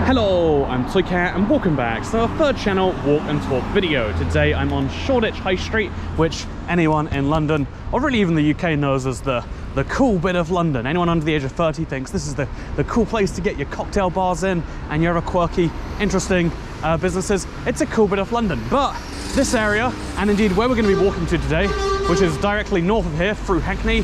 Hello, I'm Toycat and welcome back to our third channel walk and talk video. Today I'm on Shoreditch High Street, which anyone in London, or really even the UK, knows as the cool bit of London. Anyone under the age of 30 thinks this is the cool place to get your cocktail bars in and your other quirky, interesting businesses. It's a cool bit of London. But this area, and indeed where we're going to be walking to today, which is directly north of here through Hackney,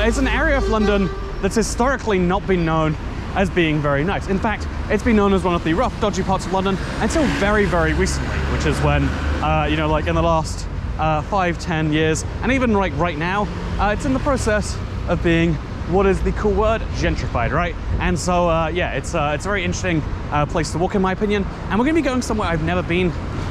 is an area of London that's historically not been known as being very nice. In fact, it's been known as one of the rough, dodgy parts of London until very, very recently, which is when, like in the last 5-10 years, and even like right now, it's in the process of being, what is the cool word? Gentrified, right? And so, yeah, it's a very interesting place to walk, in my opinion. And we're gonna be going somewhere I've never been,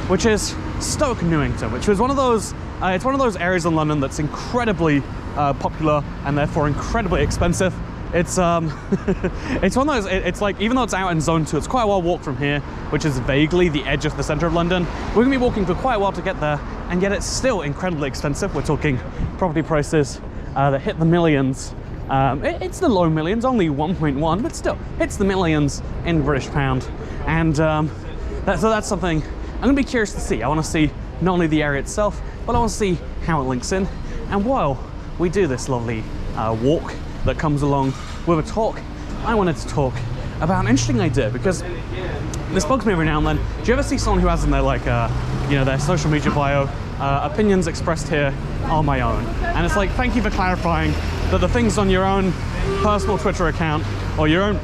which is Stoke Newington, which was one of those, it's one of those areas in London that's incredibly popular and therefore incredibly expensive. It's it's one of those, it's like, even though it's out in zone 2, it's quite a while walk from here, which is vaguely the edge of the center of London. We're gonna be walking for quite a while to get there, and yet it's still incredibly expensive. We're talking property prices that hit the millions. It's the low millions, only 1.1, but still, it's the millions in British pound. And so that's something I'm gonna be curious to see. I wanna see not only the area itself, but I wanna see how it links in. And while we do this lovely walk that comes along with a talk, I wanted to talk about an interesting idea, because this bugs me every now and then. Do you ever see someone who has in their, like, their social media bio, opinions expressed here are my own? And it's like, thank you for clarifying that the things on your own personal Twitter account or your own,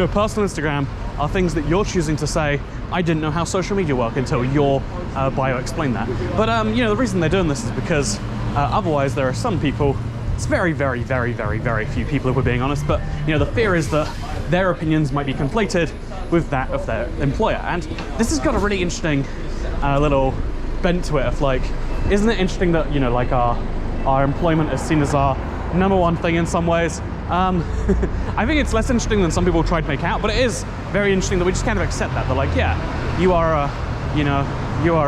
personal Instagram are things that you're choosing to say. I didn't know how social media worked until your bio explained that. But, the reason they're doing this is because otherwise there are some people, it's very, very, very, very, very few people, if we're being honest, but the fear is that their opinions might be conflated with that of their employer. And this has got a really interesting little bent to it of, like, isn't it interesting that, like our employment is seen as our #1 thing in some ways? I think it's less interesting than some people try to make out, but it is very interesting that we just kind of accept that. They're like, yeah, you are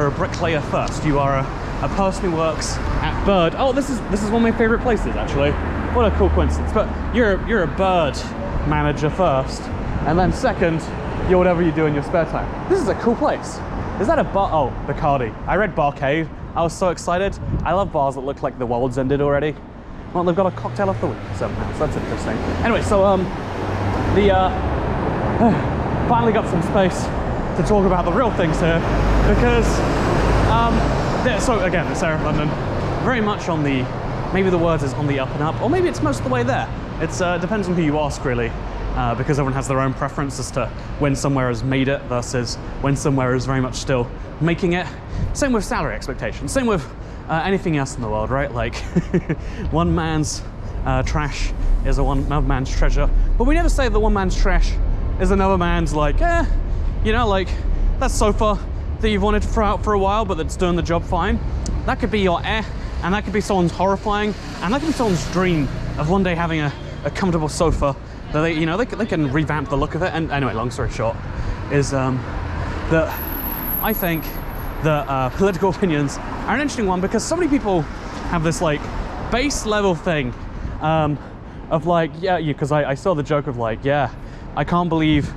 a bricklayer first. You are a person who works at Bird. Oh, this is one of my favorite places, actually. What a cool coincidence. But you're a Bird manager first, and then second, you're whatever you do in your spare time. This is a cool place. Is that a bar? Oh, Bacardi. I read Barcade. I was so excited. I love bars that look like the world's ended already. Well, they've got a cocktail of the week somehow, so that's interesting. Anyway, so finally got some space to talk about the real things here, because so again, this area of London, very much on the, maybe the word is on the up and up, or maybe it's most of the way there. It's depends on who you ask, really, because everyone has their own preference as to when somewhere has made it versus when somewhere is very much still making it. Same with salary expectations, same with anything else in the world, right? Like, one man's trash is another man's treasure, but we never say that one man's trash is another man's, like, like that sofa that you've wanted to throw out for a while, but that's doing the job fine. That could be your and that could be someone's horrifying, and that could be someone's dream of one day having a comfortable sofa that they can revamp the look of it. And anyway, long story short, is that I think that political opinions are an interesting one, because so many people have this, like, base level thing of, like, because I saw the joke of, like, yeah, I can't believe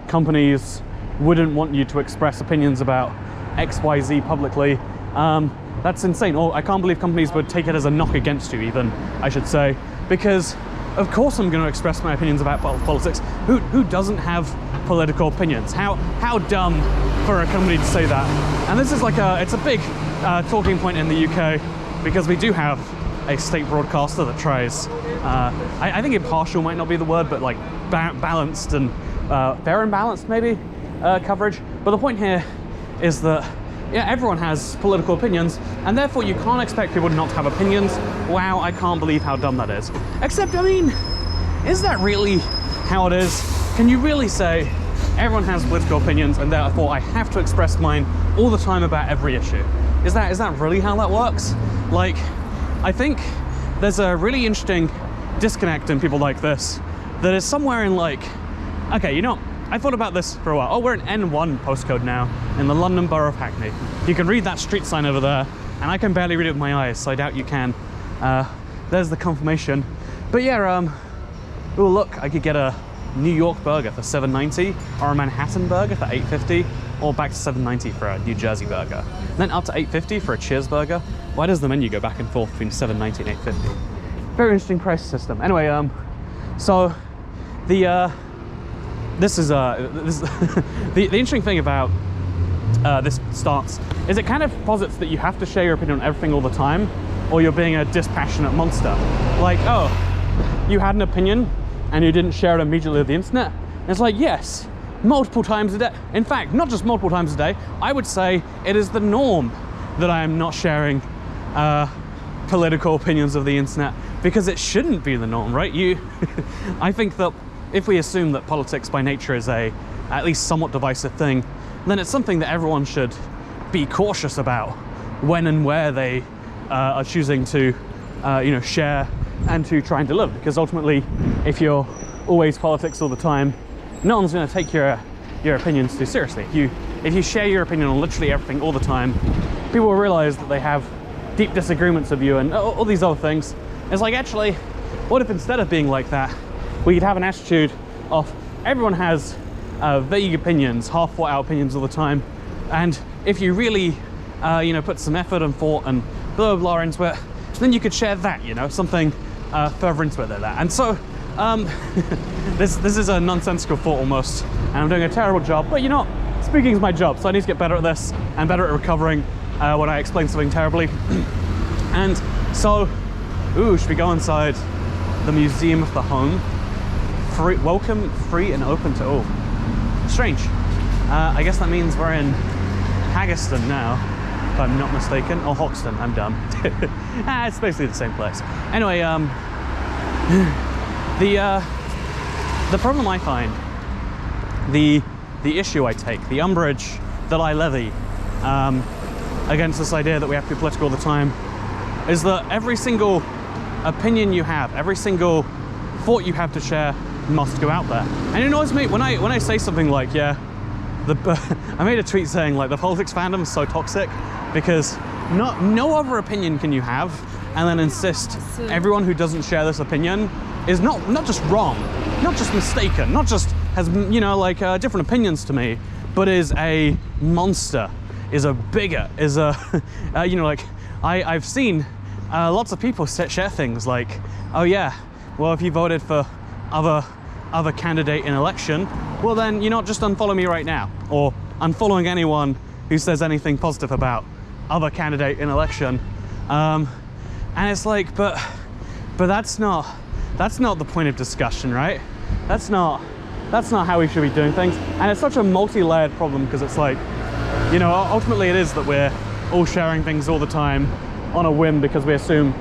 companies wouldn't want you to express opinions about XYZ publicly. That's insane. Or I can't believe companies would take it as a knock against you, even, I should say, because of course I'm going to express my opinions about politics. Who doesn't have political opinions? How dumb for a company to say that? And this is like it's a big talking point in the UK, because we do have a state broadcaster that tries, I think impartial might not be the word, but like balanced and fair and balanced, maybe, coverage. But the point here is that, yeah, everyone has political opinions, and therefore you can't expect people not to have opinions. Wow, I can't believe how dumb that is. Except, I mean, is that really how it is? Can you really say everyone has political opinions and therefore I have to express mine all the time about every issue? Is that really how that works? Like, I think there's a really interesting disconnect in people like this that is somewhere in, like, okay, I thought about this for a while. Oh, we're an N1 postcode now in the London Borough of Hackney. You can read that street sign over there, and I can barely read it with my eyes, so I doubt you can. There's the confirmation. But yeah, oh look, I could get a New York burger for $7.90, or a Manhattan burger for $8.50, or back to $7.90 for a New Jersey burger. Then up to $8.50 for a Cheers burger. Why does the menu go back and forth between $7.90 and $8.50? Very interesting price system. Anyway, so the the interesting thing about this stance is it kind of posits that you have to share your opinion on everything all the time, or you're being a dispassionate monster. Like, oh, you had an opinion and you didn't share it immediately with the internet? And it's like, yes, multiple times a day. In fact, not just multiple times a day, I would say it is the norm that I am not sharing political opinions of the internet, because it shouldn't be the norm, right? I think that if we assume that politics by nature is a at least somewhat divisive thing, then it's something that everyone should be cautious about when and where they are choosing to share and to try and deliver. Because ultimately, if you're always politics all the time, no one's going to take your opinions too seriously. If you share your opinion on literally everything all the time, people will realize that they have deep disagreements of you and all these other things. It's like, actually, what if instead of being like that, we could have an attitude of everyone has vague opinions, half thought out opinions all the time, and if you really put some effort and thought and blah blah into it, then you could share that, something further into it than that. And so this is a nonsensical thought almost, and I'm doing a terrible job, but speaking is my job, so I need to get better at this and better at recovering when I explain something terribly. And so, should we go inside the Museum of the Home? Welcome, free and open to all. Strange. I guess that means we're in Haggerston now, if I'm not mistaken, or Hoxton. I'm dumb. It's basically the same place. Anyway, the problem I find, the issue I take, the umbrage that I levy against this idea that we have to be political all the time, is that every single opinion you have, every single thought you have to share must go out there. And it annoys me when I say something like, I made a tweet saying like the politics fandom is so toxic because no other opinion can you have and then insist everyone who doesn't share this opinion is not just wrong, not just mistaken, not just has different opinions to me, but is a monster, is a bigot, is a I've seen lots of people share things like, oh yeah, well if you voted for other candidate in election, well then just unfollow me right now, or unfollowing anyone who says anything positive about other candidate in election. And it's like, but that's not the point of discussion, right? That's not how we should be doing things. And it's such a multi-layered problem because it's like, ultimately it is that we're all sharing things all the time on a whim because we assume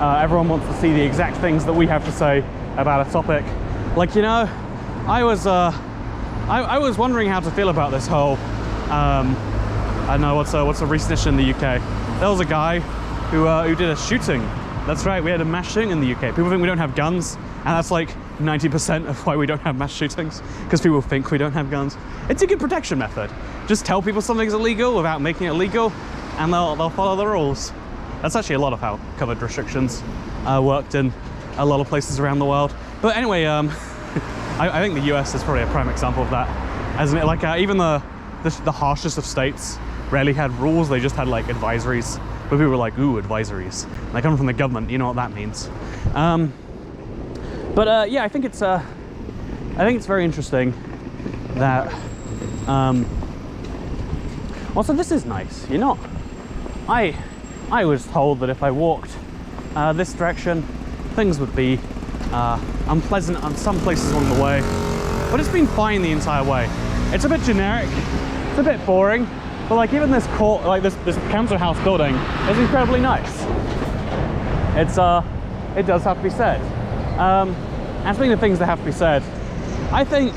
everyone wants to see the exact things that we have to say about a topic. Like, I was wondering how to feel about this whole, I don't know, what's a recent issue in the UK. There was a guy who did a shooting. That's right, we had a mass shooting in the UK. People think we don't have guns, and that's like 90% of why we don't have mass shootings, because people think we don't have guns. It's a good protection method. Just tell people something's illegal without making it legal, and they'll follow the rules. That's actually a lot of how COVID restrictions worked in a lot of places around the world. But anyway, I think the US is probably a prime example of that, hasn't it? Like even the harshest of states rarely had rules, they just had like advisories. But people were like, ooh, advisories. And they come from the government, you know what that means. Yeah, I think it's very interesting that, also this is nice, I was told that if I walked this direction, things would be unpleasant on some places along the way, but it's been fine the entire way. It's a bit generic, it's a bit boring, but like even this court, like this council house building is incredibly nice. It does have to be said. And speaking of things that have to be said, I think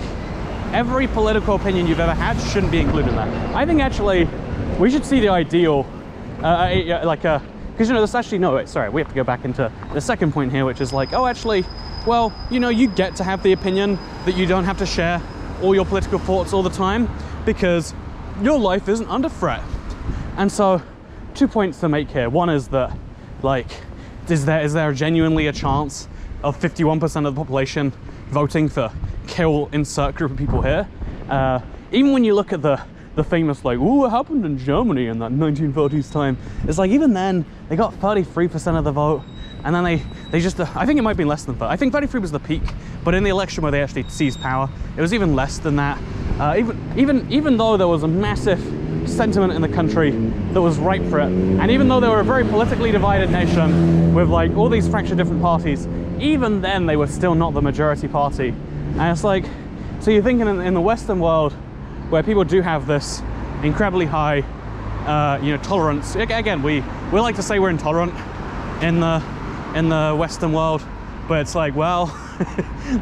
every political opinion you've ever had shouldn't be included in that. I think actually we should see the ideal, because this actually, no, wait, sorry, we have to go back into the second point here, which is like, oh, actually, well, you get to have the opinion that you don't have to share all your political thoughts all the time because your life isn't under threat. And so 2 points to make here. One is that, like, is there genuinely a chance of 51% of the population voting for kill insert group of people here. Even when you look at the famous, like, ooh, it happened in Germany in that 1930s time, it's like, even then, they got 33% of the vote, and then they just, I think it might be less than that. I think 33 was the peak, but in the election where they actually seized power, it was even less than that. Even though there was a massive sentiment in the country that was ripe for it, and even though they were a very politically divided nation with like all these fractured different parties, even then they were still not the majority party. And it's like, so you're thinking in the Western world, where people do have this incredibly high, tolerance. Again, we like to say we're intolerant in the Western world, but it's like, well,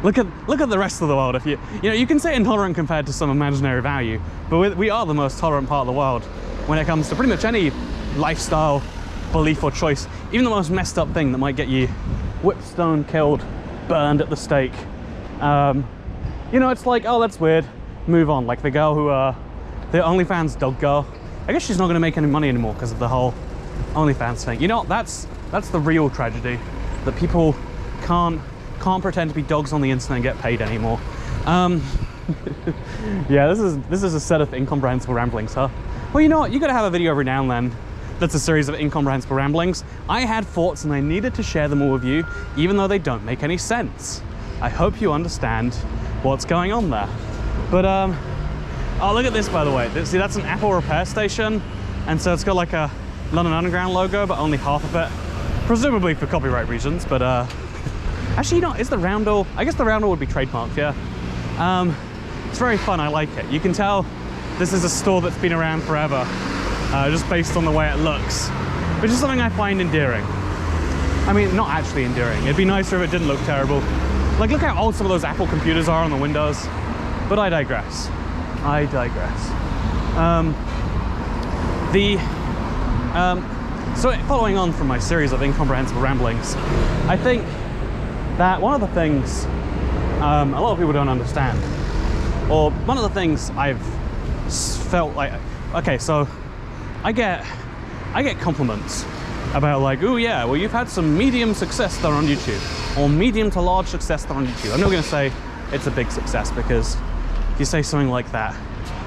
look at the rest of the world. If you can say intolerant compared to some imaginary value, but we are the most tolerant part of the world when it comes to pretty much any lifestyle, belief, or choice. Even the most messed up thing that might get you whipped, stoned, killed, burned at the stake. It's like, oh, that's weird. Move on. Like the girl who, the OnlyFans dog girl. I guess she's not going to make any money anymore because of the whole OnlyFans thing. That's the real tragedy, that people can't pretend to be dogs on the internet and get paid anymore. Yeah, this is a set of incomprehensible ramblings, huh? Well, you know what? You got to have a video every now and then that's a series of incomprehensible ramblings. I had thoughts and I needed to share them all with you, even though they don't make any sense. I hope you understand what's going on there. But oh, look at this, by the way. See, that's an Apple repair station, and so it's got like a London Underground logo, but only half of it, presumably for copyright reasons. But actually, is the roundel? I guess the roundel would be trademarked, yeah. It's very fun. I like it. You can tell this is a store that's been around forever, just based on the way it looks, which is something I find endearing. I mean, not actually endearing. It'd be nicer if it didn't look terrible. Like, look how old some of those Apple computers are on the windows. But I digress. So following on from my series of incomprehensible ramblings, I think that one of the things a lot of people don't understand, or one of the things I've felt like, okay, so I get compliments about like, oh yeah, well, you've had some medium success there on YouTube, or medium to large success there on YouTube. I'm not going to say it's a big success, because if you say something like that,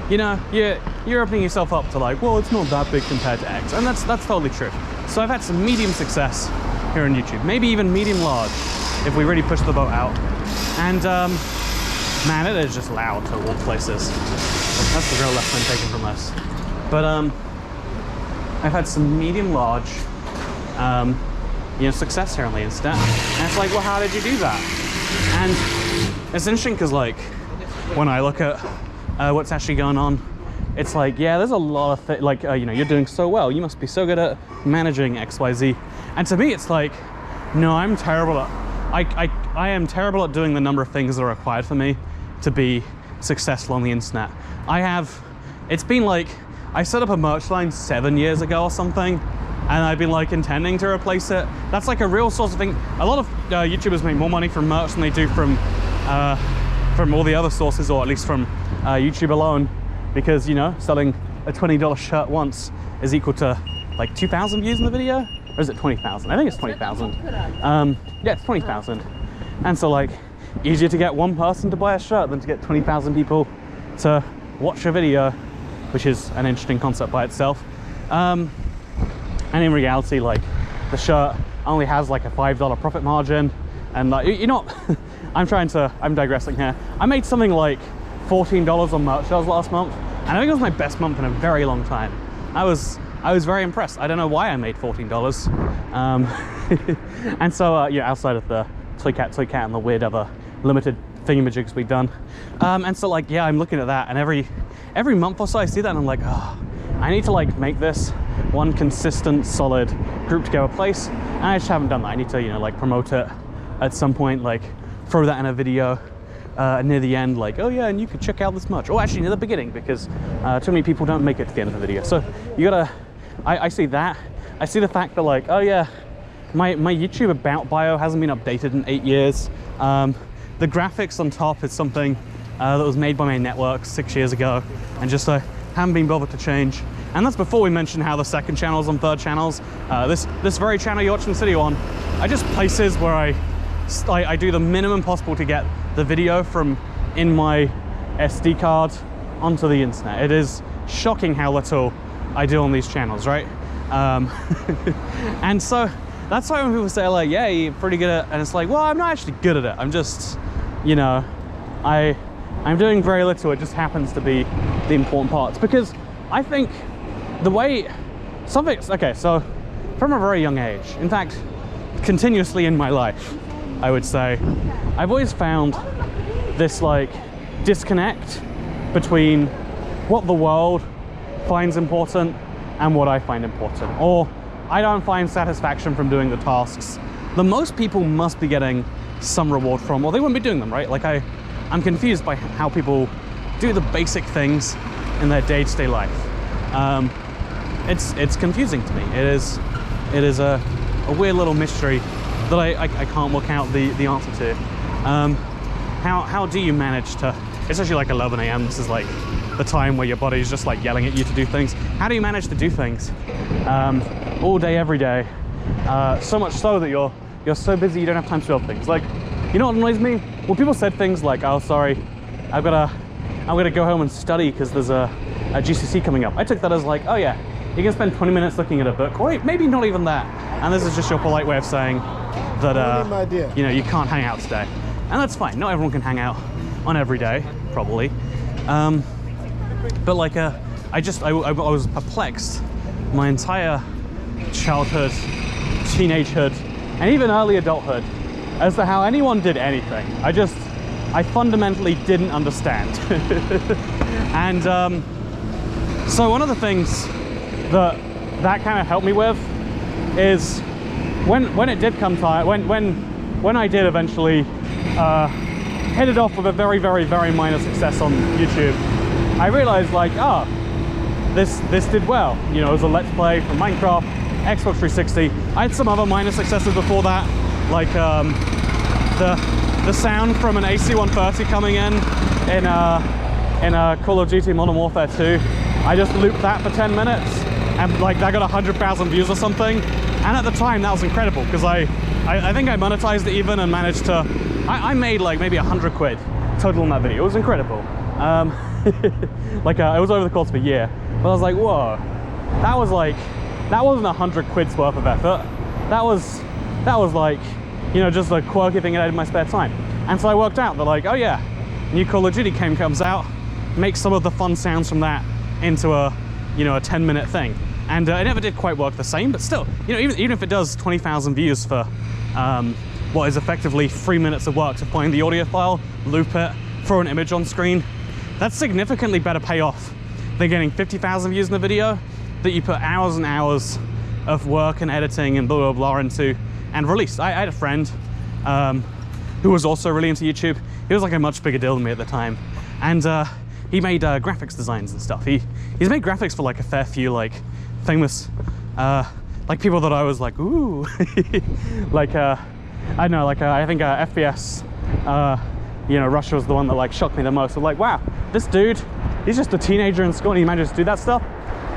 you're opening yourself up to like, well, it's not that big compared to X, and that's totally true. So I've had some medium success here on YouTube, maybe even medium large if we really push the boat out. And man, it is just loud to walk places. That's the real lesson I'm taking from this. But I've had some medium large success here on the internet, and it's like, well, how did you do that? And it's interesting because, like, when I look at what's actually going on, it's like, yeah, there's a lot of things, like, you're doing so well, you must be so good at managing XYZ. And to me, it's like, no, I'm terrible at, I am terrible at doing the number of things that are required for me to be successful on the internet. It's been like, I set up a merch line 7 years ago or something, and I've been like intending to replace it. That's like a real source of thing. A lot of YouTubers make more money from merch than they do from all the other sources, or at least from YouTube alone, because selling a $20 shirt once is equal to like 2,000 views in the video, or is it 20,000? I think it's 20,000. Yeah, it's 20,000. And so, like, easier to get one person to buy a shirt than to get 20,000 people to watch a video, which is an interesting concept by itself. And in reality, like, the shirt only has like a $5 profit margin, and like, I'm digressing here. I made something like $14 on merch sales last month, and I think it was my best month in a very long time. I was very impressed. I don't know why I made $14. And so, outside of the Toy Cat and the weird other limited thingamajigs we've done. And so, like, yeah, I'm looking at that, and every month or so I see that and I'm like, oh, I need to like make this one consistent, solid, grouped together place. And I just haven't done that. I need to, like, promote it at some point, like throw that in a video near the end, like, oh yeah, and you could check out this much. Or actually near the beginning, because too many people don't make it to the end of the video. So you gotta, I see that. I see the fact that, like, oh yeah, my YouTube about bio hasn't been updated in 8 years. The graphics on top is something that was made by my network 6 years ago, and just haven't been bothered to change. And that's before we mention how the second channels and third channels, this very channel you're watching this video on, are just places where I do the minimum possible to get the video from in my SD card onto the internet. It is shocking how little I do on these channels, right? And so that's why when people say like, yeah, you're pretty good at it, and it's like, well, I'm not actually good at it. I'm just, you know, I'm doing very little. It just happens to be the important parts, because I think the way something's, okay, so from a very young age, in fact, continuously in my life, I would say, I've always found this like disconnect between what the world finds important and what I find important, or I don't find satisfaction from doing the tasks that most people must be getting some reward from, or they wouldn't be doing them, right? Like I'm confused by how people do the basic things in their day-to-day life. It's confusing to me. It is a weird little mystery that I can't work out the answer to. How do you manage to, it's actually like 11 AM, this is like the time where your body is just like yelling at you to do things. How do you manage to do things all day, every day? So much so that you're so busy you don't have time to do other things. Like, you know what annoys me? When people said things like, oh, sorry, I'm gonna go home and study because there's a GCC coming up. I took that as like, oh yeah, you can spend 20 minutes looking at a book, or maybe not even that. And this is just your polite way of saying that, you know, you can't hang out today. And that's fine, not everyone can hang out on every day, probably. But like, I was perplexed my entire childhood, teenagehood, and even early adulthood as to how anyone did anything. I fundamentally didn't understand. And so one of the things that kind of helped me with is when it did come time, when I did eventually hit it off with a very, very, very minor success on YouTube, I realized like, oh, this did well. You know, it was a Let's Play from Minecraft, Xbox 360. I had some other minor successes before that, like the sound from an AC-130 coming in Call of Duty Modern Warfare 2. I just looped that for 10 minutes, and like that got 100,000 views or something. And at the time, that was incredible, because I think I monetized it even and managed to, I made like maybe 100 quid total on that video. It was incredible. Like it was over the course of a year, but I was like, whoa, that wasn't 100 quid's worth of effort. That was like, you know, just a quirky thing I did in my spare time. And so I worked out that like, oh yeah, new Call of Duty game comes out, make some of the fun sounds from that into a, you know, a 10-minute thing. And it never did quite work the same, but still, you know, even if it does 20,000 views for what is effectively 3 minutes of work to find the audio file, loop it, throw an image on screen, that's significantly better payoff than getting 50,000 views in a video that you put hours and hours of work and editing and blah, blah, blah into and released. I had a friend who was also really into YouTube. He was like a much bigger deal than me at the time. And he made graphics designs and stuff. He's made graphics for like a fair few like famous, like people that I was like, ooh, like, I don't know, like I think FPS, you know, Russia was the one that like shocked me the most. I'm like, wow, this dude, he's just a teenager in school and he managed to do that stuff.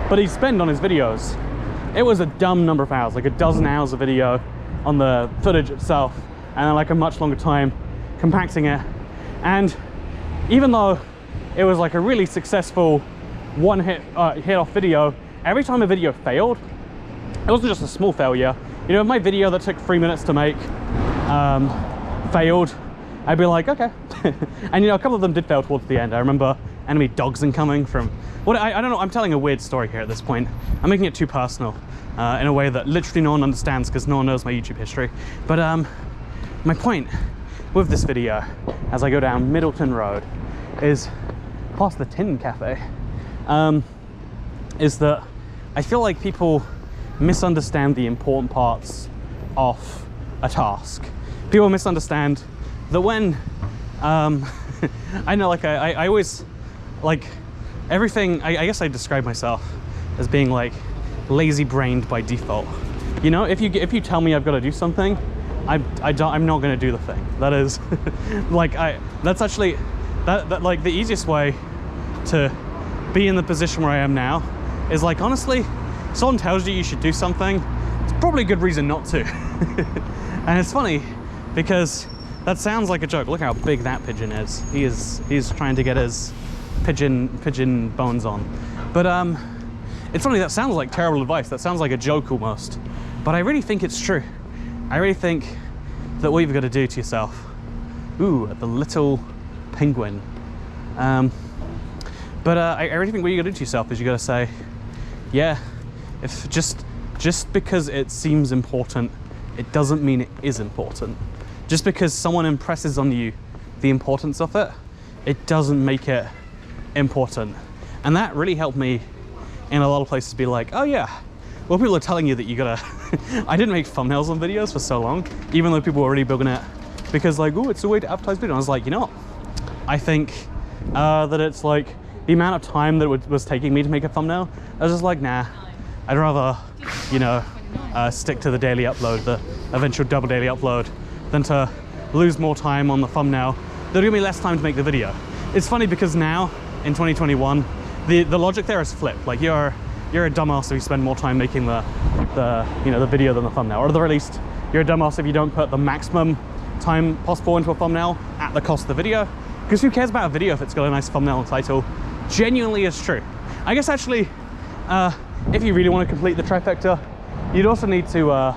But he spent on his videos, it was a dumb number of hours, like a dozen hours of video on the footage itself, and then like a much longer time compacting it. And even though it was like a really successful one hit off video, every time a video failed, it wasn't just a small failure. You know, if my video that took 3 minutes to make failed, I'd be like, okay. And you know, a couple of them did fail towards the end. I remember enemy dogs incoming from, what, I don't know, I'm telling a weird story here at this point. I'm making it too personal in a way that literally no one understands because no one knows my YouTube history. But my point with this video, as I go down Middleton Road, is past the Tin Cafe, is that I feel like people misunderstand the important parts of a task. People misunderstand that when, I know, like I always, like everything, I guess I describe myself as being like lazy-brained by default. You know, if you tell me I've got to do something, I'm not going to do the thing. That is, like that's actually, that like the easiest way to be in the position where I am now is like, honestly, if someone tells you you should do something, it's probably a good reason not to. And it's funny because that sounds like a joke. Look how big that pigeon is. He's trying to get his pigeon bones on. But it's funny, that sounds like terrible advice. That sounds like a joke almost. But I really think it's true. I really think that what you've got to do to yourself. Ooh, the little penguin. But I really think what you got to do to yourself is you got to say, yeah, if just because it seems important, it doesn't mean it is important. Just because someone impresses on you the importance of it, it doesn't make it important. And that really helped me in a lot of places be like, oh yeah, well, people are telling you that you gotta, I didn't make thumbnails on videos for so long, even though people were already building it, because like, oh, it's a way to advertise video. And I was like, you know what? I think that it's like, the amount of time that it was taking me to make a thumbnail, I was just like, nah, I'd rather, you know, stick to the daily upload, the eventual double daily upload, than to lose more time on the thumbnail. That'll give me less time to make the video. It's funny because now, in 2021, the logic there is flipped. Like you're a dumbass if you spend more time making the video than the thumbnail, or at the very least, you're a dumbass if you don't put the maximum time possible into a thumbnail at the cost of the video. Because who cares about a video if it's got a nice thumbnail and title? Genuinely is true. I guess actually, if you really want to complete the trifecta, you'd also need to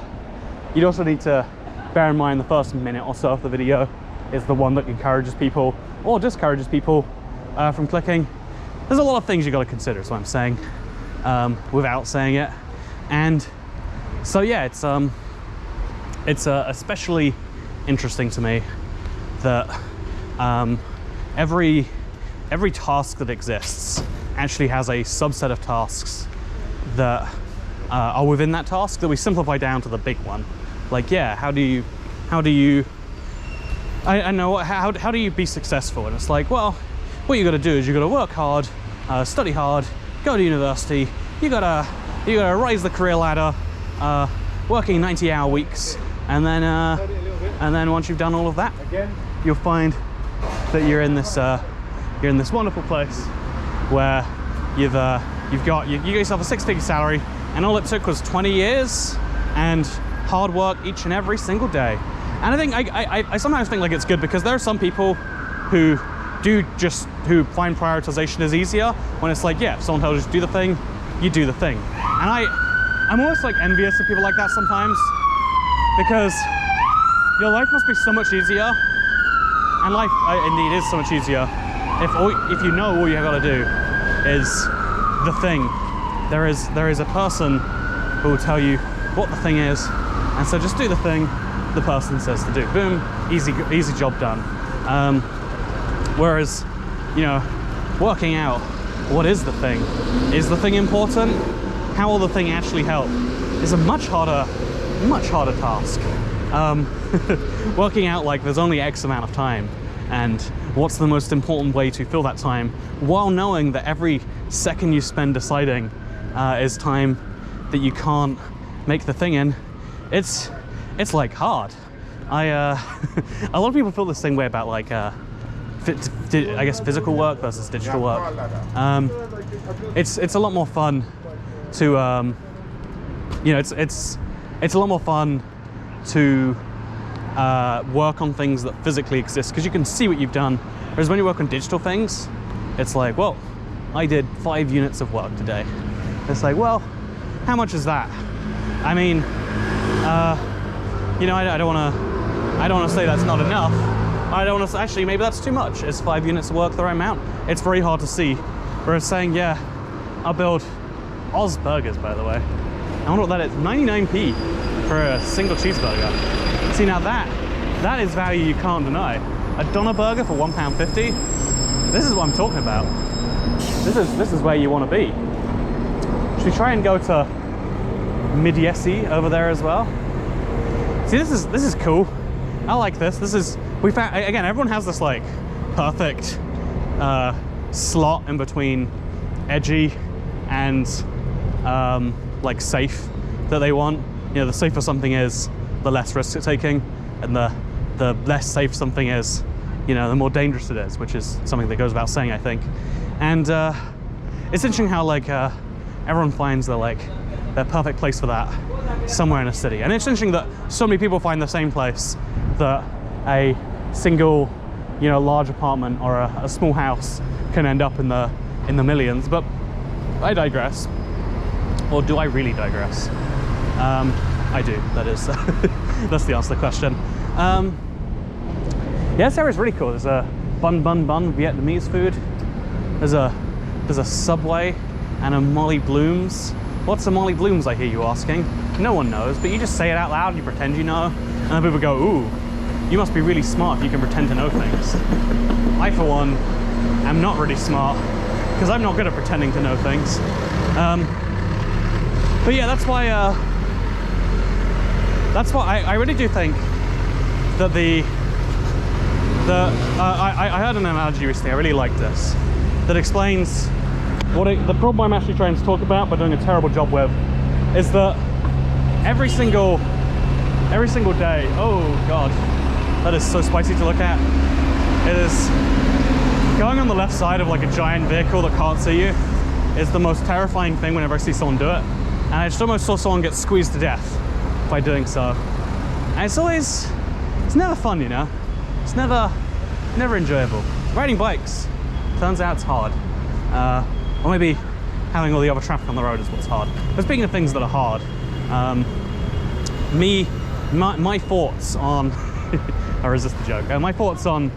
bear in mind the first minute or so of the video is the one that encourages people or discourages people from clicking. There's a lot of things you got to consider, is what I'm saying, without saying it. And so yeah, it's especially interesting to me that every task that exists actually has a subset of tasks that are within that task that we simplify down to the big one. Like, yeah, how do you be successful? And it's like, well, what you got to do is you got to work hard, study hard, go to university. You gotta raise the career ladder, working 90-hour weeks, and then once you've done all of that, you'll find that you're in this wonderful place where you got yourself a six-figure salary, and all it took was 20 years and hard work each and every single day. And I think I sometimes think like it's good because there are some people who find prioritization is easier when it's like, yeah, if someone tells you to do the thing, you do the thing. And I'm almost like envious of people like that sometimes, because your life must be so much easier, and life indeed is so much easier if you know all you have got to do is the thing. There is a person who will tell you what the thing is, and so just do the thing the person says to do. Boom, easy job done. Whereas, you know, working out what is the thing? Is the thing important? How will the thing actually help? Is a much harder task. Working out like there's only X amount of time, and what's the most important way to fill that time, while knowing that every second you spend deciding is time that you can't make the thing in. It's like hard. A lot of people feel the same way about like I guess physical work versus digital work. It's a lot more fun to you know, it's a lot more fun to work on things that physically exist, because you can see what you've done. Whereas when you work on digital things, it's like, well, I did 5 units of work today. It's like, well, how much is that? I mean, you know, I don't want to say that's not enough. I don't want to, actually, maybe that's too much. Is 5 units of work the right amount? It's very hard to see. Whereas saying, yeah, I'll build Oz burgers, by the way. I wonder what that is. 99p for a single cheeseburger. See, now that is value you can't deny. A doner burger for £1.50. This is what I'm talking about. This is where you want to be. Should we try and go to Midiesi over there as well? See, this is cool. I like this. We found, again, everyone has this like perfect slot in between edgy and like safe that they want. You know, the safer something is, the less risk it's taking, and the less safe something is, you know, the more dangerous it is, which is something that goes without saying, I think. And it's interesting how like everyone finds their perfect place for that somewhere in a city. And it's interesting that so many people find the same place that a single, you know, large apartment or a small house can end up in the millions. But I digress. Or do I really digress? I do, that is. That's the answer to the question. Yeah, this area is really cool. There's a bun Vietnamese food. There's a Subway and a Molly Bloom's. What's a Molly Bloom's, I hear you asking? No one knows, but you just say it out loud and you pretend you know. And then people go, ooh, you must be really smart if you can pretend to know things. I, for one, am not really smart because I'm not good at pretending to know things. But yeah, that's why I really do think that I heard an analogy recently, I really liked this, that explains the problem I'm actually trying to talk about but doing a terrible job with, is that every single day, oh god, that is so spicy to look at. It is going on the left side of like a giant vehicle that can't see you is the most terrifying thing whenever I see someone do it. And I just almost saw someone get squeezed to death by doing so. And it's never fun, you know? It's never enjoyable. Riding bikes, turns out it's hard. Or maybe having all the other traffic on the road is what's hard. But speaking of things that are hard, my thoughts on, I resist the joke, my thoughts on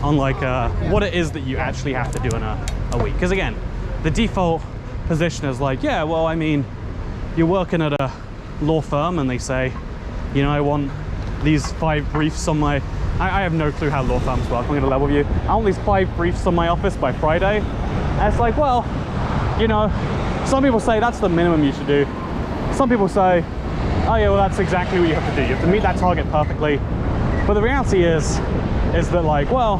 like what it is that you actually have to do in a week. Because again, the default position is like, yeah, well, I mean, you're working at a law firm and they say, you know, I want these 5 briefs on my, I have no clue how law firms work, I'm gonna level with you. I want these 5 briefs on my office by Friday. And it's like, well, you know, some people say that's the minimum you should do. Some people say, oh yeah, well, that's exactly what you have to do. You have to meet that target perfectly. But the reality is that like, well,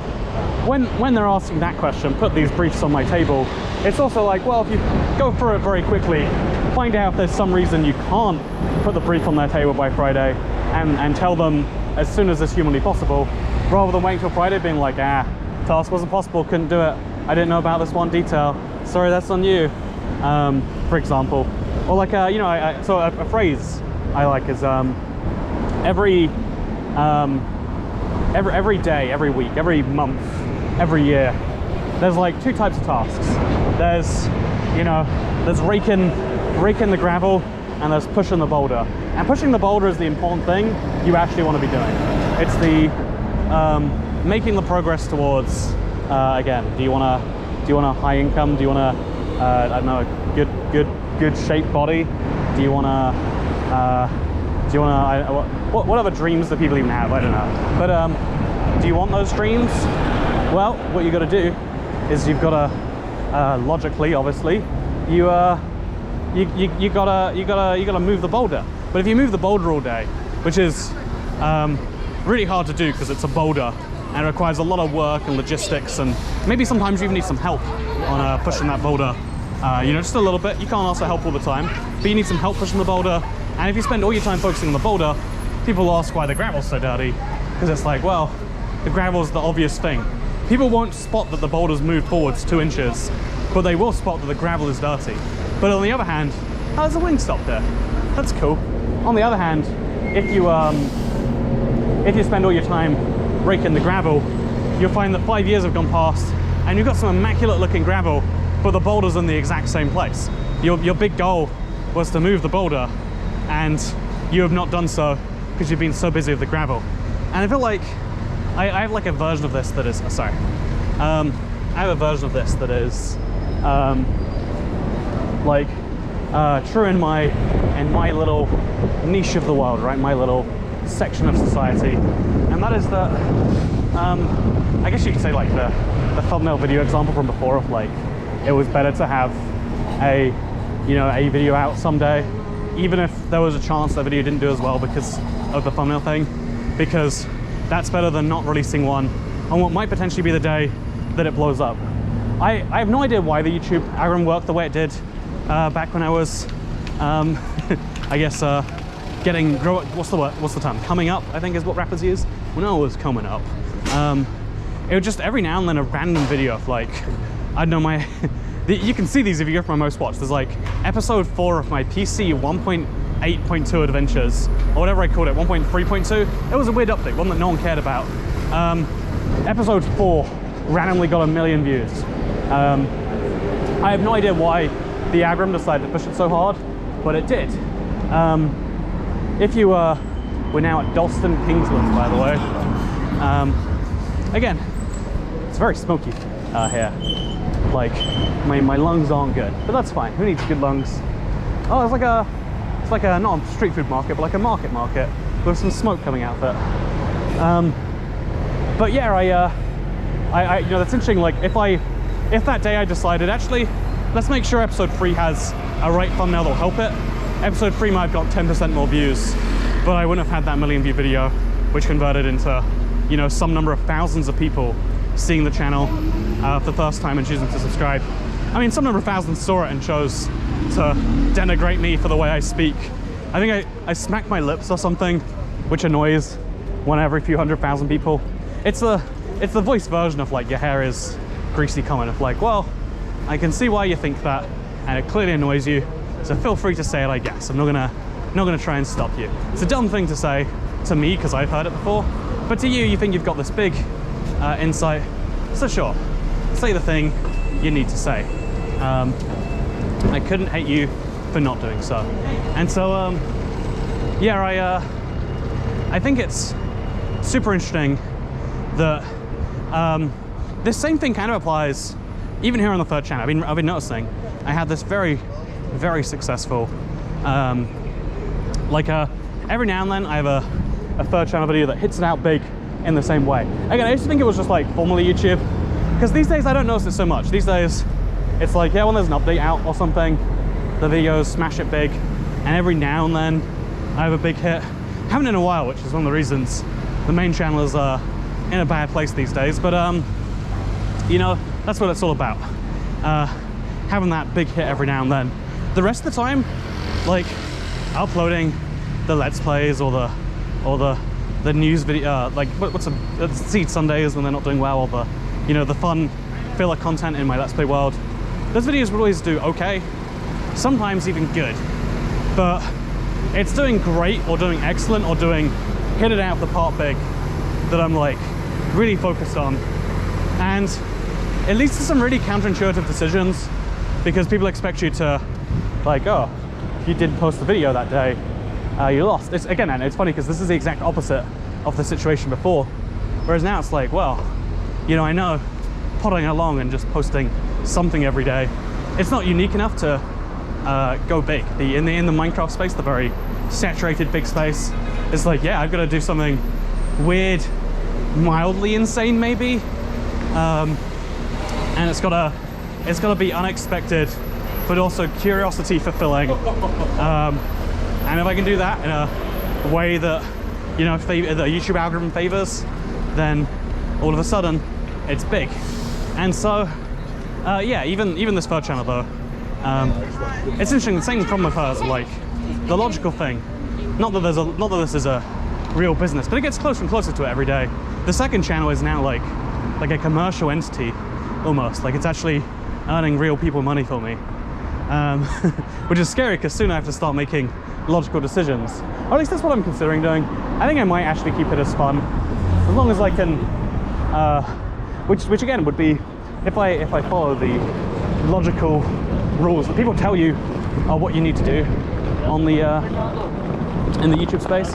when they're asking that question, put these briefs on my table, it's also like, well, if you go through it very quickly, find out if there's some reason you can't put the brief on their table by Friday, and tell them as soon as it's humanly possible, rather than waiting till Friday being like, task wasn't possible, couldn't do it, I didn't know about this one detail, sorry, that's on you, for example. Or like, you know, so a phrase I like is every day, every week, every month, every year, there's like 2 types of tasks. There's, you know, there's raking the gravel, and there's pushing the boulder. And pushing the boulder is the important thing you actually want to be doing. It's the making the progress towards, again, do you want a high income? Do you want a, I don't know, a good shaped body? Do you want what other dreams do people even have? I don't know. But do you want those dreams? Well, what you got to do is you've got to logically, obviously, you gotta move the boulder. But if you move the boulder all day, which is really hard to do because it's a boulder and it requires a lot of work and logistics, and maybe sometimes you even need some help on pushing that boulder. You know, just a little bit. You can't also help all the time, but you need some help pushing the boulder. And if you spend all your time focusing on the boulder, people ask why the gravel's so dirty, because it's like, well, the gravel's the obvious thing. People won't spot that the boulder's moved forwards 2 inches, but they will spot that the gravel is dirty. But on the other hand, oh, there's a wing stop there. That's cool. On the other hand, if you spend all your time raking the gravel, you'll find that 5 years have gone past and you've got some immaculate looking gravel, but the boulder's in the exact same place. Your big goal was to move the boulder, and you have not done so because you've been so busy with the gravel. And I feel like I have like a version of this that is, I have a version of this that is true in my little niche of the world, right? My little section of society. And that is that, I guess you could say like the thumbnail video example from before of like, it was better to have a video out someday, even if there was a chance that video didn't do as well because of the thumbnail thing, because that's better than not releasing one on what might potentially be the day that it blows up. I have no idea why the YouTube algorithm worked the way it did back when I was, I guess, what's the term? Coming up, I think is what rappers use. When I was coming up, it would just every now and then a random video of like, I don't know, you can see these if you go for my most watched. There's like episode 4 of my PC 1.8.2 adventures, or whatever I called it, 1.3.2. It was a weird update, one that no one cared about. Episode 4 randomly got 1 million views. I have no idea why the algorithm decided to push it so hard, but it did. If you we're now at Dalston Kingsland, by the way. Again, it's very smoky here. Like, my lungs aren't good, but that's fine. Who needs good lungs? Oh, it's like a not a street food market, but like a market with some smoke coming out of it. But yeah, I you know, that's interesting. Like, if that day I decided, actually, let's make sure episode 3 has a right thumbnail that'll help it. Episode 3 might have got 10% more views, but I wouldn't have had that 1 million view video, which converted into, you know, some number of thousands of people seeing the channel for the first time and choosing to subscribe. I mean, some number of thousands saw it and chose to denigrate me for the way I speak. I think I smacked my lips or something, which annoys one every few 100,000 people. It's the voice version of like, your hair is greasy comment of like, well, I can see why you think that, and it clearly annoys you, so feel free to say it, I guess. I'm not gonna try and stop you. It's a dumb thing to say to me because I've heard it before, but to you, you think you've got this big insight, so sure, say the thing you need to say. I couldn't hate you for not doing so. And so, yeah, I think it's super interesting that this same thing kind of applies even here on the third channel. I've been noticing I had this very, very successful, every now and then I have a third channel video that hits it out big in the same way. Again, I used to think it was just like formerly YouTube, because these days I don't notice it so much. These days it's like, yeah, when there's an update out or something, the videos smash it big, and every now and then I have a big hit. Haven't in a while, which is one of the reasons the main channel is in a bad place these days, but you know, that's what it's all about. Having that big hit every now and then. The rest of the time, like uploading the Let's Plays or the news video, like what's Seed Sundays when they're not doing well, or the, you know, the fun filler content in my Let's Play world. Those videos would always do okay, sometimes even good, but it's doing great or doing excellent or doing hit it out of the park big that I'm like really focused on. And it leads to some really counterintuitive decisions, because people expect you to, like, oh, if you didn't post the video that day, you lost. It's, again, and it's funny because this is the exact opposite of the situation before. Whereas now it's like, well, you know, I know plodding along and just posting something every day, it's not unique enough to go big. In the Minecraft space, the very saturated big space, it's like, yeah, I've got to do something weird, mildly insane maybe, and it's gotta be unexpected, but also curiosity fulfilling. And if I can do that in a way that, you know, the YouTube algorithm favors, then all of a sudden it's big. And so, yeah, even this third channel though, it's interesting. The same problem with hers, like the logical thing. Not that this is a real business, but it gets closer and closer to it every day. The second channel is now like a commercial entity, almost. Like it's actually earning real people money for me, which is scary because soon I have to start making logical decisions. Or at least that's what I'm considering doing. I think I might actually keep it as fun, as long as I can. Which again would be if I follow the logical rules that people tell you are what you need to do on the in the YouTube space.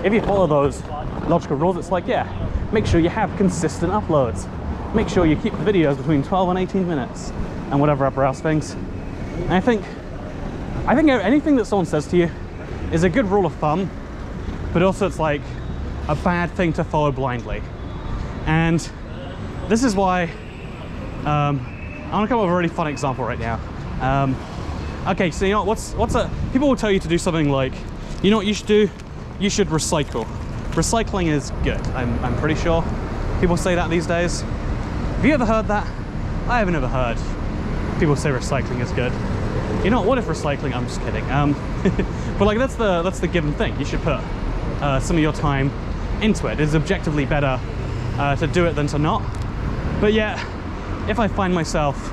If you follow those logical rules, it's like, yeah, make sure you have consistent uploads. Make sure you keep the videos between 12 and 18 minutes and whatever upper else things. And I think anything that someone says to you is a good rule of thumb, but also it's like a bad thing to follow blindly. And this is why I want to come up with a really fun example right now. Okay, so you know what's people will tell you to do something like, you know what you should do? You should recycle. Recycling is good. I'm pretty sure people say that these days. Have you ever heard that? I haven't ever heard people say recycling is good. You know what if recycling? I'm just kidding. But like that's the given thing. You should put some of your time into it. It's objectively better to do it than to not. But yet, if I find myself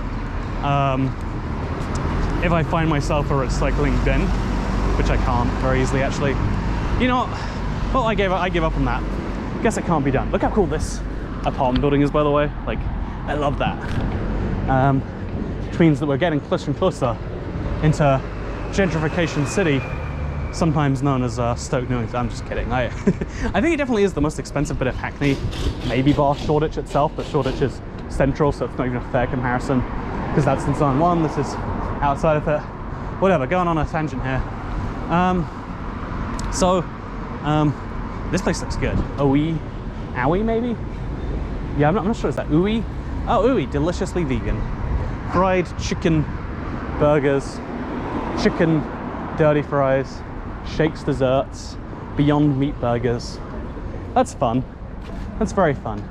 a recycling bin, which I can't very easily actually. You know what? Well, I gave up on that. Guess it can't be done. Look how cool this apartment building is, by the way. Like, I love that. Which means that we're getting closer and closer into gentrification city, sometimes known as Stoke Newington. I'm just kidding. I think it definitely is the most expensive bit of Hackney, maybe bar Shoreditch itself, but Shoreditch is central, so it's not even a fair comparison, because that's in zone 1, this is outside of it. Whatever, going on a tangent here. This place looks good. Owie maybe? Yeah, I'm not sure, is that Owie? Oh, Owie, deliciously vegan. Fried chicken burgers, chicken dirty fries, shakes desserts, Beyond Meat burgers. That's fun. That's very fun.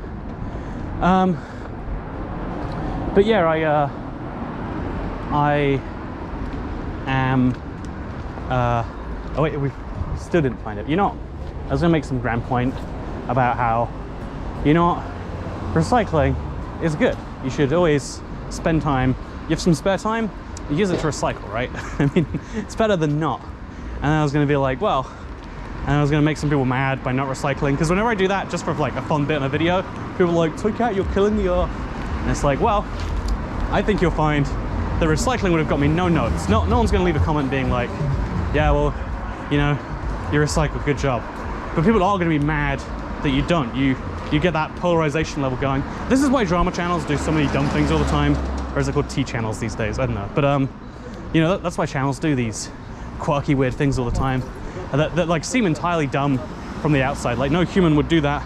But yeah, I am, oh wait, we still didn't find it. You know, I was gonna make some grand point about how, you know what, recycling is good. You should always spend time, you have some spare time, you use it to recycle, right? I mean, it's better than not. And I was gonna be like, well, and I was gonna make some people mad by not recycling, because whenever I do that, just for like a fun bit in a video, people are like, Toy Cat, you're killing the earth. And it's like, well, I think you'll find that recycling would have got me no notes. No one's gonna leave a comment being like, yeah, well, you know, you recycle, good job. But people are gonna be mad that you don't. You get that polarization level going. This is why drama channels do so many dumb things all the time, or is it called T channels these days? I don't know. But you know, that's why channels do these quirky, weird things all the time that like seem entirely dumb from the outside. Like no human would do that.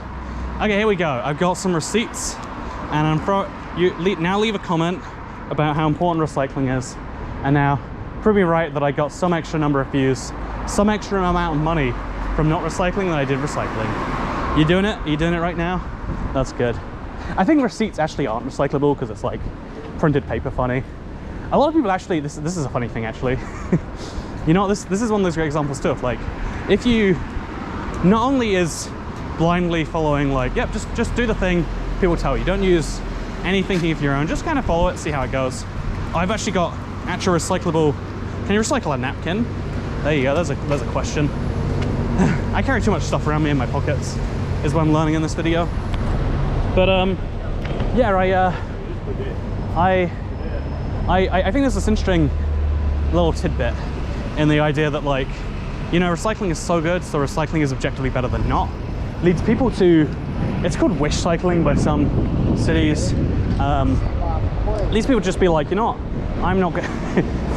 Okay, here we go. I've got some receipts, and now leave a comment about how important recycling is, and now prove me right that I got some extra number of views, some extra amount of money from not recycling that I did recycling. You doing it? Are you doing it right now? That's good. I think receipts actually aren't recyclable because it's like printed paper funny. A lot of people actually, this is a funny thing actually. You know, this is one of those great examples too of like, if you not only is blindly following like, yep, just do the thing people tell you, don't use any thinking of your own, just kind of follow it, see how it goes. I've actually got actual recyclable, can you recycle a napkin? There you go, there's a question. I carry too much stuff around me in my pockets, is what I'm learning in this video. But yeah, I think there's this interesting little tidbit in the idea that like, you know, recycling is so good, so recycling is objectively better than not. Leads people to, it's called wish cycling by some cities. Leads people to just be like, you know what, I'm not gonna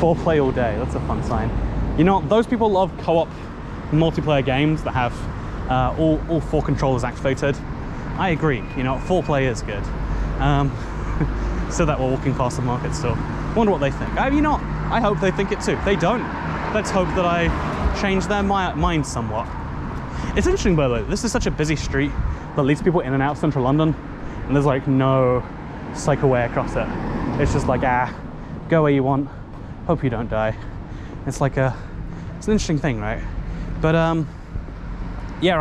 foreplay all day, that's a fun sign. You know, those people love co-op multiplayer games that have all 4 controllers activated. I agree, you know, foreplay is good. So that we're walking past the market still. Wonder what they think. You know, I hope they think it too. If they don't, let's hope that I change their mind somewhat. It's interesting, by the way, this is such a busy street that leads people in and out of central London, and there's like no cycleway across it. It's just like, go where you want, hope you don't die. It's like it's an interesting thing, right? But yeah,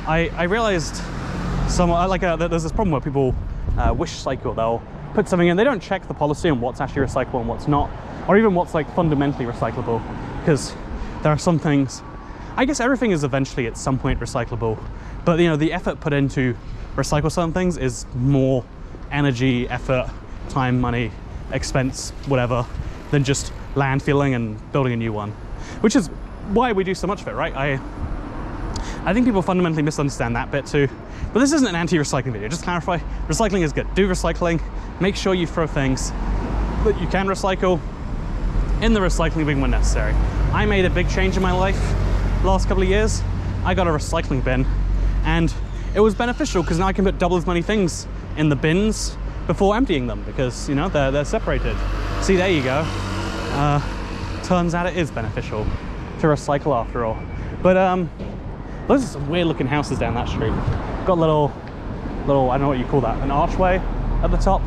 I realized there's this problem where people wish cycle. They'll put something in, they don't check the policy on what's actually recyclable and what's not, or even what's like fundamentally recyclable, because there are some things, I guess everything is eventually at some point recyclable, but you know, the effort put into recycle some things is more energy, effort, time, money, expense, whatever, than just landfilling and building a new one, which is why we do so much of it, right? I think people fundamentally misunderstand that bit too. But this isn't an anti-recycling video, just to clarify, recycling is good. Do recycling, make sure you throw things that you can recycle in the recycling bin when necessary. I made a big change in my life the last couple of years. I got a recycling bin, and it was beneficial because now I can put double as many things in the bins before emptying them, because you know, they're separated. See, there you go. Turns out it is beneficial to recycle after all. But those are some weird looking houses down that street. Got a little, I don't know what you call that, an archway at the top.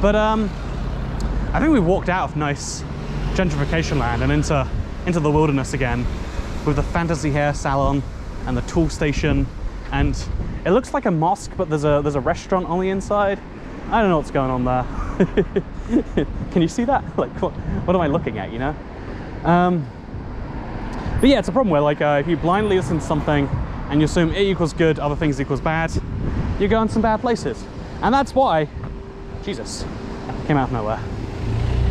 But I think we walked out of nice gentrification land and into the wilderness again, with the fantasy hair salon and the tool station, and it looks like a mosque, but there's a restaurant on the inside. I don't know what's going on there. Can you see that? Like, what am I looking at, you know? But yeah, it's a problem where like if you blindly listen to something and you assume it equals good, other things equals bad, you go in some bad places. And that's why, Jesus, came out of nowhere.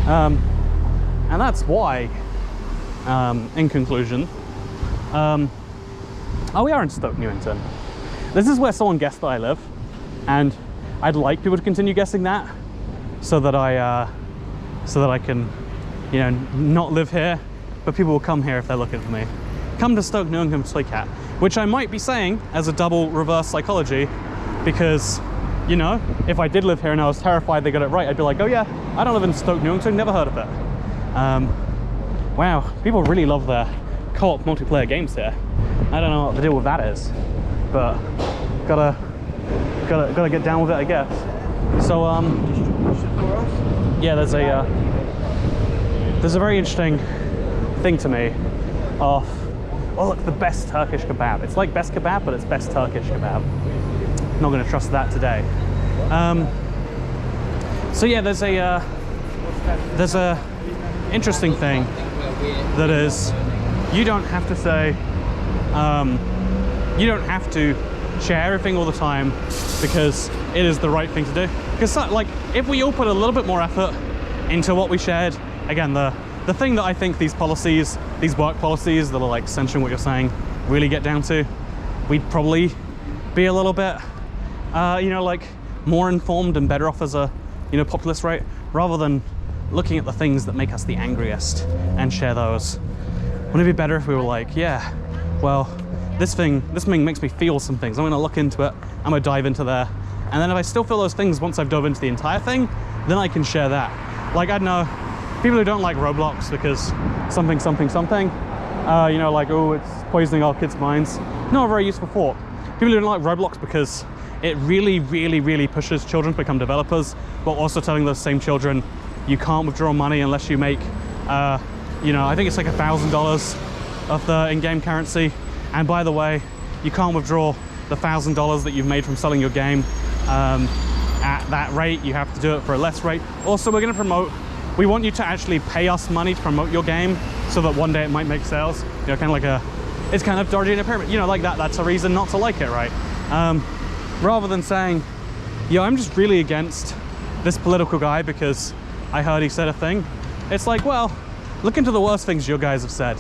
And that's why, in conclusion, oh, we are in Stoke Newington. This is where someone guessed that I live, and I'd like people to continue guessing that, so that I can, you know, not live here, but people will come here if they're looking for me. Come to Stoke Newington Toy Cat, which I might be saying as a double reverse psychology, because, you know, if I did live here and I was terrified they got it right, I'd be like, oh yeah, I don't live in Stoke Newington, never heard of it. Wow, people really love their co-op multiplayer games here. I don't know what the deal with that is, but gotta get down with it, I guess. So yeah, there's a very interesting thing to me of, oh look, the best Turkish kebab. It's like best kebab, but it's best Turkish kebab. Not going to trust that today. So yeah, there's a interesting thing that is, you don't have to say, you don't have to share everything all the time because it is the right thing to do. Because like, if we all put a little bit more effort into what we shared, again, the thing that I think these policies, these work policies that are like censoring what you're saying, really get down to, we'd probably be a little bit, you know, like more informed and better off as a, you know, populace, right? Rather than looking at the things that make us the angriest and share those. Wouldn't it be better if we were like, yeah, well, this thing makes me feel some things. I'm gonna look into it, I'm gonna dive into there. And then if I still feel those things once I've dove into the entire thing, then I can share that. Like, I don't know, people who don't like Roblox because something, you know, like, oh, it's poisoning our kids' minds. Not a very useful thought. People who don't like Roblox because it really pushes children to become developers, but also telling those same children, you can't withdraw money unless you make, you know, I think it's like $1,000 of the in-game currency. And by the way, you can't withdraw the $1,000 that you've made from selling your game at that rate. You have to do it for a less rate. Also, we're going to promote, we want you to actually pay us money to promote your game so that one day it might make sales. You know, kind of like it's kind of dodgy in a pyramid, you know, like that. That's a reason not to like it, right? Rather than saying, yo, I'm just really against this political guy because I heard he said a thing. It's like, well, look into the worst things your guys have said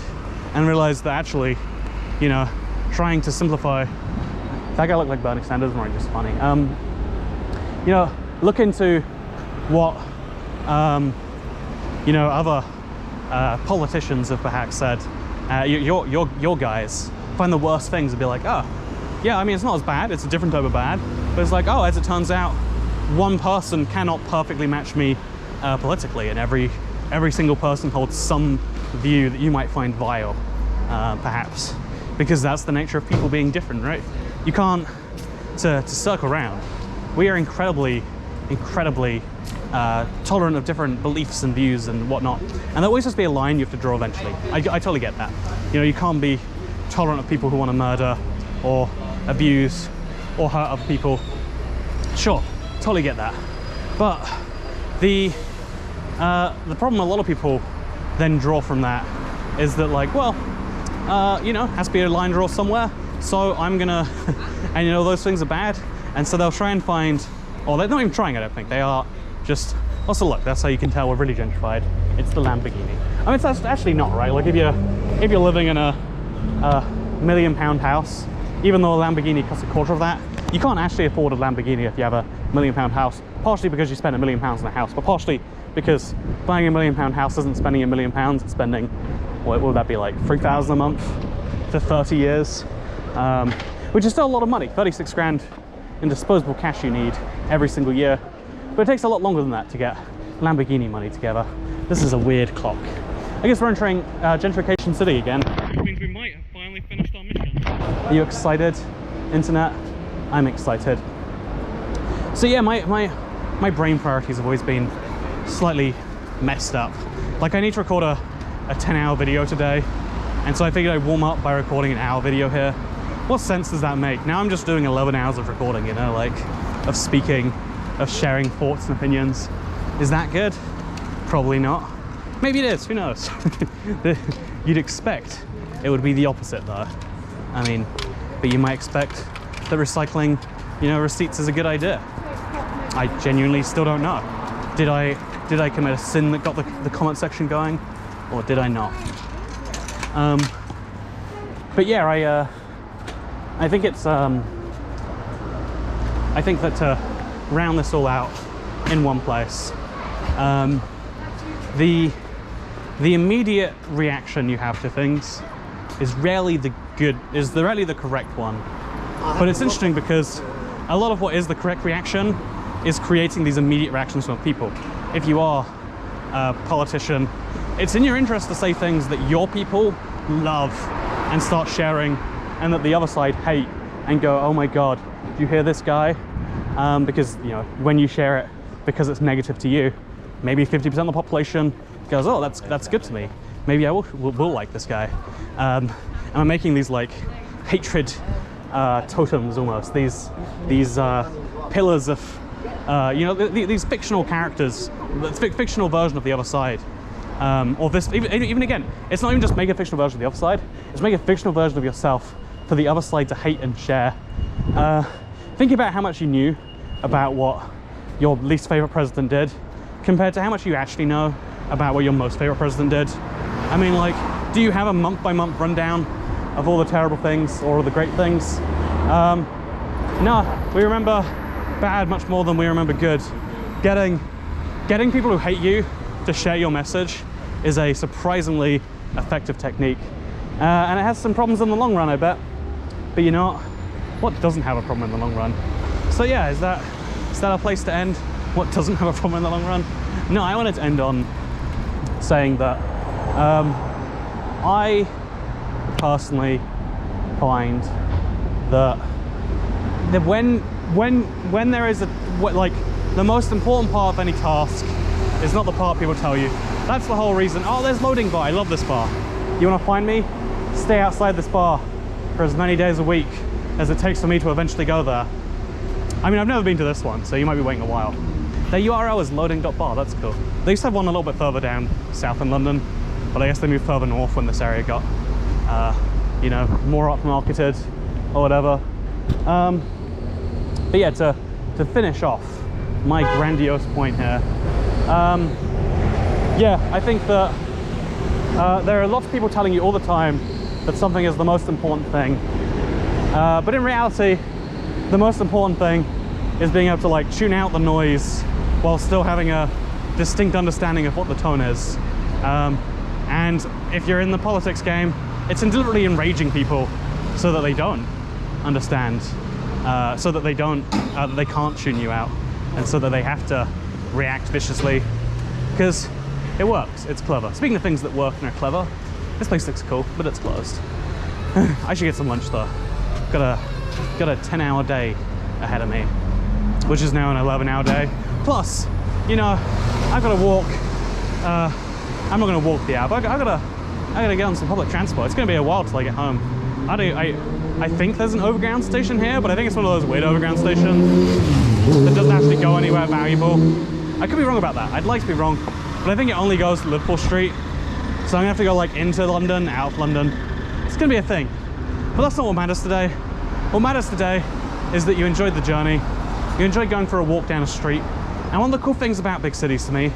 and realize that actually, you know, trying to simplify. That guy looked like Bernie Sanders, or just funny. You know, look into what, you know, other politicians have perhaps said. Your guys find the worst things and be like, oh, yeah, I mean, it's not as bad, it's a different type of bad, but it's like, oh, as it turns out, one person cannot perfectly match me politically, and every single person holds some view that you might find vile, perhaps, because that's the nature of people being different, right? You can't, to circle around, we are incredibly tolerant of different beliefs and views and whatnot, and there always has to be a line you have to draw eventually. I totally get that. You know, you can't be tolerant of people who want to murder or abuse or hurt other people. Sure, totally get that. But the problem a lot of people then draw from that is that, like, well, you know, has to be a line draw somewhere, so I'm gonna, and you know, those things are bad, and so they'll try and find, or they're not even trying, I don't think, they are just, also look, that's how you can tell we're really gentrified, it's the Lamborghini. I mean, it's actually not, right? Like, if you're living in a £1 million house, even though a Lamborghini costs a quarter of that, you can't actually afford a Lamborghini if you have a £1 million house, partially because you spend £1 million on a house, but partially because buying a £1 million house isn't spending £1 million, it's spending, what would that be, like $3,000 a month for 30 years, which is still a lot of money. 36 grand in disposable cash you need every single year, but it takes a lot longer than that to get Lamborghini money together. This is a weird clock. I guess we're entering Gentrification City again, which means we might have finally finished our mission. Are you excited, internet? I'm excited. So yeah, my brain priorities have always been slightly messed up. Like, I need to record a 10-hour video today, and so I figured I'd warm up by recording an hour video here. What sense does that make? Now I'm just doing 11 hours of recording, you know, like, of speaking, of sharing thoughts and opinions. Is that good? Probably not. Maybe it is, who knows? You'd expect It would be the opposite though. I mean, but you might expect that recycling, you know, receipts is a good idea. I genuinely still don't know. Did I commit a sin that got the comment section going, or did I not? But yeah, I think it's I think that to round this all out in one place, the immediate reaction you have to things is rarely the correct one. But it's interesting because a lot of what is the correct reaction is creating these immediate reactions from people. If you are a politician, it's in your interest to say things that your people love and start sharing, and that the other side hate and go, oh my god, do you hear this guy? Because, you know, when you share it because it's negative to you, maybe 50% of the population goes, oh, that's good to me. Maybe I will like this guy. And I'm making these like hatred totems almost. These pillars of, you know, these fictional characters, the fictional version of the other side. Or this, even again, it's not even just make a fictional version of the other side, it's make a fictional version of yourself for the other side to hate and share. Think about how much you knew about what your least favorite president did compared to how much you actually know about what your most favorite president did. I mean, like, do you have a month-by-month rundown of all the terrible things or all the great things? No, we remember bad much more than we remember good. Getting people who hate you to share your message is a surprisingly effective technique. And it has some problems in the long run, I bet. But you know what doesn't have a problem in the long run? So yeah, is that a place to end? What doesn't have a problem in the long run? No, I wanted to end on saying that I personally find that when there is like the most important part of any task is not the part people tell you. That's the whole reason. Oh, there's loading bar. I love this bar. You want to find me? Stay outside this bar for as many days a week as it takes for me to eventually go there. I mean, I've never been to this one, so you might be waiting a while. Their URL is loading.bar. That's cool. They used to have one a little bit further down south in London, but I guess they moved further north when this area got, you know, more upmarketed or whatever. But yeah, to finish off my grandiose point here, yeah, I think that there are lots of people telling you all the time that something is the most important thing, but in reality, the most important thing is being able to like tune out the noise while still having a distinct understanding of what the tone is. And if you're in the politics game, it's deliberately enraging people so that they don't understand, so that they can't tune you out, and so that they have to react viciously, because it works. It's clever. Speaking of things that work and are clever, this place looks cool, but it's closed. I should get some lunch though. Got a 10-hour day ahead of me, which is now an 11-hour day. Plus, you know, I've got to walk. I'm not going to walk the hour, but I gotta get on some public transport. It's going to be a while till I get home. I think there's an overground station here, but I think it's one of those weird overground stations that doesn't actually go anywhere valuable. I could be wrong about that. I'd like to be wrong, but I think it only goes to Liverpool Street. So I'm gonna have to go like into London, out of London. It's gonna be a thing. But that's not what matters today. What matters today is that you enjoyed the journey. You enjoyed going for a walk down a street. And one of the cool things about big cities to me,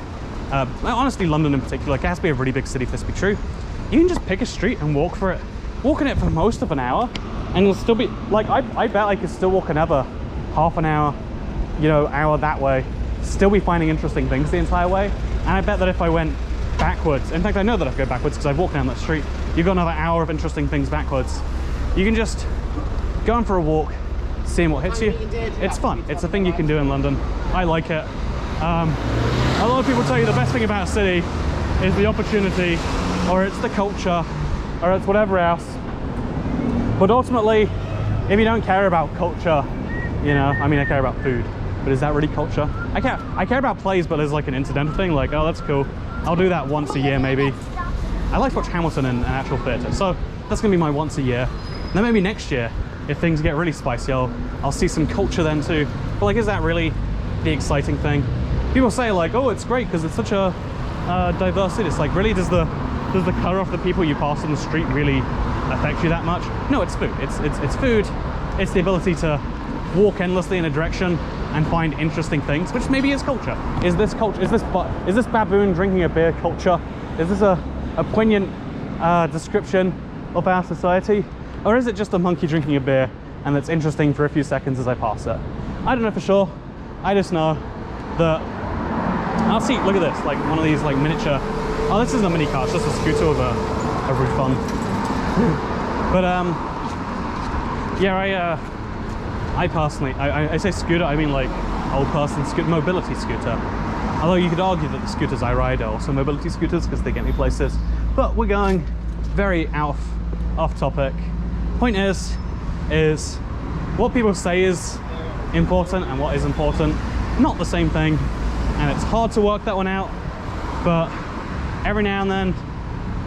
honestly London in particular, like it has to be a really big city for this to be true. You can just pick a street and walk for it. Walk in it for most of an hour, and you'll still be, like, I bet I could still walk another half an hour, you know, hour that way, still be finding interesting things the entire way. And I bet that if I went backwards, in fact I know that I could go backwards because I've walked down that street, you've got another hour of interesting things backwards. You can just go on for a walk, seeing what hits you. It's fun. It's a thing you can do in London. I like it. A lot of people tell you the best thing about a city is the opportunity, or it's the culture, or it's whatever else. But ultimately, if you don't care about culture, you know, I mean, I care about food, but is that really culture? I care about plays, but there's like an incidental thing, like, oh, that's cool. I'll do that once a year, maybe. I like to watch Hamilton in an actual theatre, so that's gonna be my once a year. And then maybe next year, if things get really spicy, I'll see some culture then too. But like, is that really the exciting thing? People say like, oh, it's great because it's such a diverse city. It's like, really, does the does the color of the people you pass on the street really affect you that much? No, it's food. It's food. It's the ability to walk endlessly in a direction and find interesting things, which maybe is culture. Is this culture? Is this baboon drinking a beer culture? Is this a poignant description of our society? Or is it just a monkey drinking a beer and it's interesting for a few seconds as I pass it? I don't know for sure. I just know that I'll see. Look at this, like one of these like miniature. Oh, this isn't a mini car. It's just a scooter with a roof on. But yeah, I personally, I say scooter. I mean like old person scooter, mobility scooter. Although you could argue that the scooters I ride are also mobility scooters because they get me places. But we're going very off topic. Point is what people say is important and what is important, not the same thing, and it's hard to work that one out, but every now and then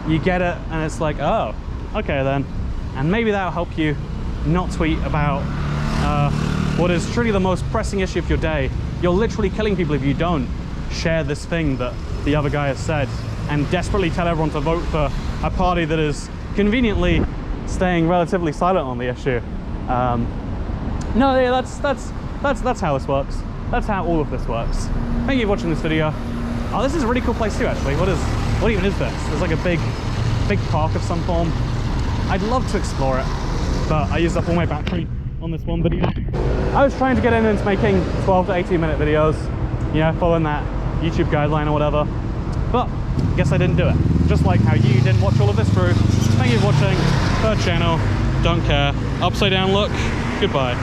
you get it and it's like, oh, okay then, and maybe that'll help you not tweet about what is truly the most pressing issue of your day. You're literally killing people if you don't share this thing that the other guy has said and desperately tell everyone to vote for a party that is conveniently staying relatively silent on the issue. No, yeah, that's how this works. That's how all of this works. Thank you for watching this video. Oh, this is a really cool place too, actually. What even is this? There's like a big park of some form. I'd love to explore it, but I used up all my battery on this one video. I was trying to get into making 12 to 18 minute videos, you know, following that YouTube guideline or whatever, but I guess I didn't do it. Just like how you didn't watch all of this through. Thank you for watching. Third channel, don't care. Upside down look. Goodbye.